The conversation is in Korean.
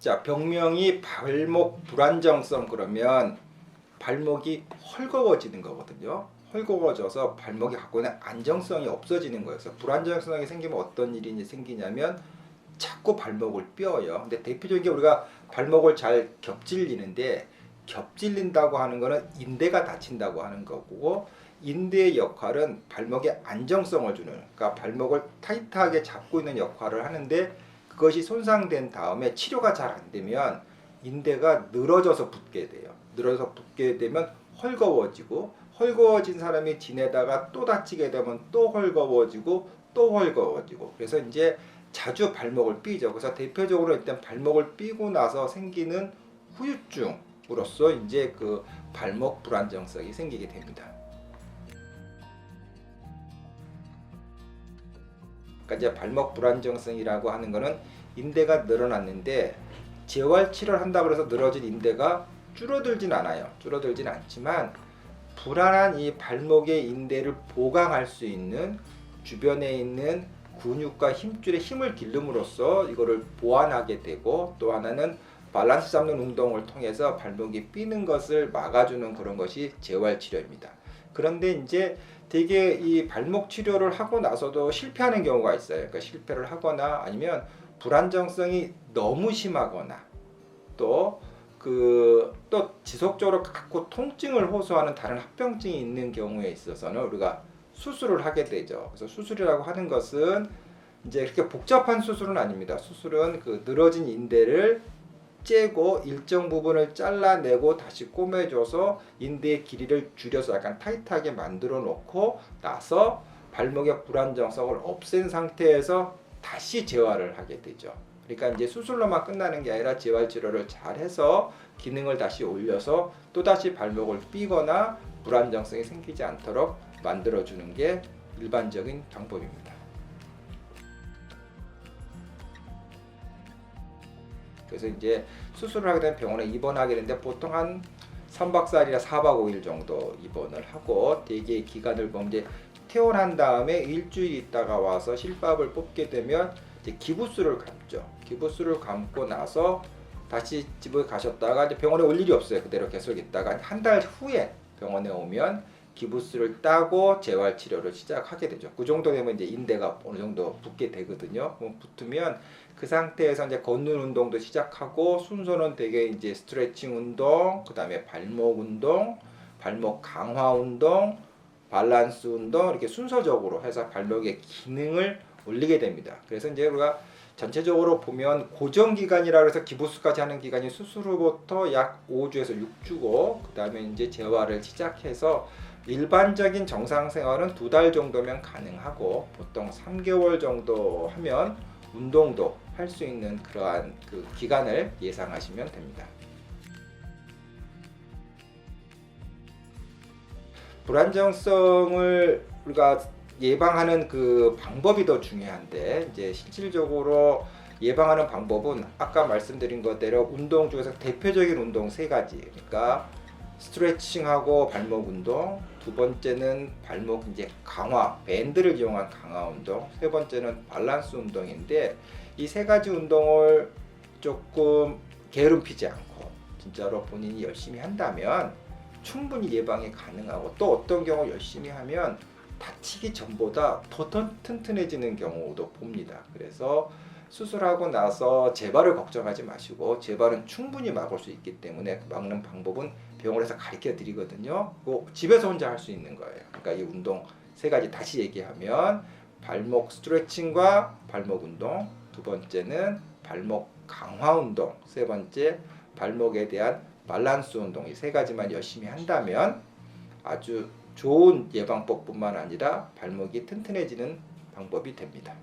자, 병명이 발목 불안정성 그러면 발목이 헐거워지는 거거든요. 헐거워져서 발목이 갖고 있는 안정성이 없어지는 거예요. 그래서 불안정성이 생기면 어떤 일이 생기냐면 자꾸 발목을 삐어요. 근데 대표적인 게 우리가 발목을 잘 겹질리는데 겹질린다고 하는 거는 인대가 다친다고 하는 거고 인대의 역할은 발목에 안정성을 주는 그러니까 발목을 타이트하게 잡고 있는 역할을 하는데 그것이 손상된 다음에 치료가 잘 안 되면 인대가 늘어져서 붙게 돼요. 늘어져서 붙게 되면 헐거워지고 헐거워진 사람이 지내다가 또 다치게 되면 또 헐거워지고 또 헐거워지고 그래서 이제 자주 발목을 삐죠. 그래서 대표적으로 일단 발목을 삐고 나서 생기는 후유증으로서 이제 그 발목 불안정성이 생기게 됩니다. 그러니까 이제 발목 불안정성이라고 하는 거는 인대가 늘어났는데 재활 치료를 한다고 해서 늘어진 인대가 줄어들진 않아요. 줄어들진 않지만 불안한 이 발목의 인대를 보강할 수 있는 주변에 있는 근육과 힘줄에 힘을 기름으로써 이거를 보완하게 되고 또 하나는 밸런스 잡는 운동을 통해서 발목이 삐는 것을 막아주는 그런 것이 재활 치료입니다. 그런데 이제 되게 이 발목 치료를 하고 나서도 실패하는 경우가 있어요. 그러니까 실패를 하거나 아니면 불안정성이 너무 심하거나 또 지속적으로 갖고 통증을 호소하는 다른 합병증이 있는 경우에 있어서는 우리가 수술을 하게 되죠. 그래서 수술이라고 하는 것은 이제 그렇게 복잡한 수술은 아닙니다. 수술은 그 늘어진 인대를 째고 일정 부분을 잘라내고 다시 꼬매줘서 인대의 길이를 줄여서 약간 타이트하게 만들어 놓고 나서 발목의 불안정성을 없앤 상태에서 다시 재활을 하게 되죠. 그러니까 이제 수술로만 끝나는 게 아니라 재활 치료를 잘 해서 기능을 다시 올려서 또다시 발목을 삐거나 불안정성이 생기지 않도록 만들어주는 게 일반적인 방법입니다. 그래서 이제 수술을 하게 되면 병원에 입원하게 되는데 보통 한 3박 4일이나 4박 5일 정도 입원을 하고 대개 기간을 보면 이제 퇴원한 다음에 일주일 있다가 와서 실밥을 뽑게 되면 이제 기부스를 감죠. 기부스를 감고 나서 다시 집에 가셨다가 이제 병원에 올 일이 없어요. 그대로 계속 있다가 한 달 후에 병원에 오면 기부스를 따고 재활 치료를 시작하게 되죠. 그 정도 되면 이제 인대가 어느 정도 붙게 되거든요. 붙으면 그 상태에서 이제 걷는 운동도 시작하고 순서는 되게 이제 스트레칭 운동, 그다음에 발목 운동, 발목 강화 운동, 밸런스 운동 이렇게 순서적으로 해서 발목의 기능을 올리게 됩니다. 그래서 이제 우리가 전체적으로 보면 고정 기간이라 해서 기부스까지 하는 기간이 수술 후부터 약 5주에서 6주고 그다음에 이제 재활을 시작해서 일반적인 정상 생활은 2달 정도면 가능하고 보통 3개월 정도 하면 운동도 할 수 있는 그러한 그 기간을 예상하시면 됩니다. 불안정성을 우리가 예방하는 그 방법이 더 중요한데 이제 실질적으로 예방하는 방법은 아까 말씀드린 것대로 운동 중에서 대표적인 운동 3가지 그러니까 스트레칭하고 발목 운동, 두 번째는 발목 이제 강화, 밴드를 이용한 강화 운동, 세 번째는 밸런스 운동인데 이 3가지 운동을 조금 게으름피지 않고 진짜로 본인이 열심히 한다면 충분히 예방이 가능하고 또 어떤 경우 열심히 하면 다치기 전보다 더 튼튼해지는 경우도 봅니다. 그래서 수술하고 나서 재발을 걱정하지 마시고 재발은 충분히 막을 수 있기 때문에 막는 방법은 병원에서 가르쳐 드리거든요. 집에서 혼자 할 수 있는 거예요. 그러니까 이 운동 3가지 다시 얘기하면 발목 스트레칭과 발목 운동, 두 번째는 발목 강화 운동, 세 번째 발목에 대한 밸런스 운동 이 3가지만 열심히 한다면 아주 좋은 예방법뿐만 아니라 발목이 튼튼해지는 방법이 됩니다.